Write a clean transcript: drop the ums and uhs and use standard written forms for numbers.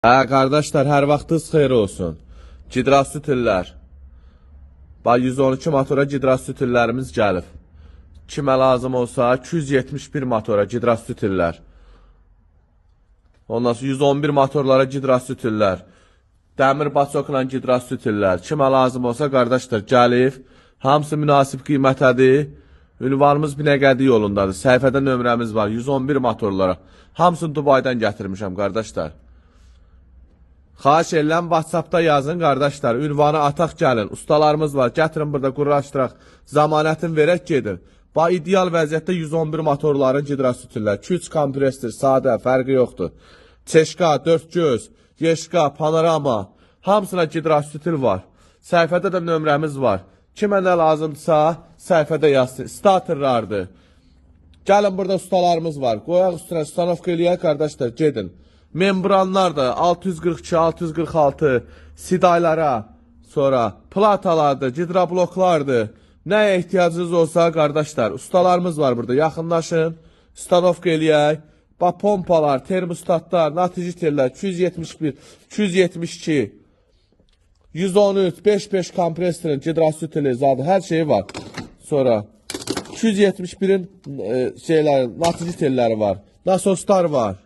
Qardaşlar, hər vaxtınız xeyir olsun. Cidra-sütüllər. 112 motora cidra-sütüllərimiz gəlib. Kimə lazım olsa 271 motora cidra-sütüllər. Ondan sonra 111 motorlara cidra-sütüllər. Dəmir baçokla cidra-sütüllər. Kimə lazım olsa qardaşlar gəlib. Hamısı münasib qiymətədir. Ünvanımız Binəqədi yolundadır. Səhifədə nömrəmiz var 111 motorlara. Hamısını Dubaydan gətirmişəm qardaşlar. Xahiş edirəm, WhatsAppda yazın qardaşlar. Ünvanı ataq gəlin. Ustalarımız var. Gətirin burada qurlaşdıraq. Zamanətin verək gedin. İdeal vəziyyətdə 111 motorların cidra-sütüllər. 2-3 kompresdir, sadə, fərqi yoxdur. Çeşka, 4 göz, yeşka, panorama. Hamısına cidra-sütül var. Səhifədə də nömrəmiz var. Kimə nə lazımdırsa səhifədə yazsın. Statorlardır. Gəlin burada ustalarımız var. Qoyaq üstünə stanovka eləyək qardaşlar, gedin. Membranlar da 642, 646, sidaylara, sonra platalardır, cidrabloklardır. Nəyə ehtiyacınız olsa qardaşlar, ustalarımız var burada. Yaxınlaşın, stanovka eləyək. Pompalar, termostatlar, natici tellər, 271, 272, 113, 5-5 kompresorin, cidra-sütülü, zadı, hər şeyi var. Sonra 271'in natici telləri var, nasoslar var.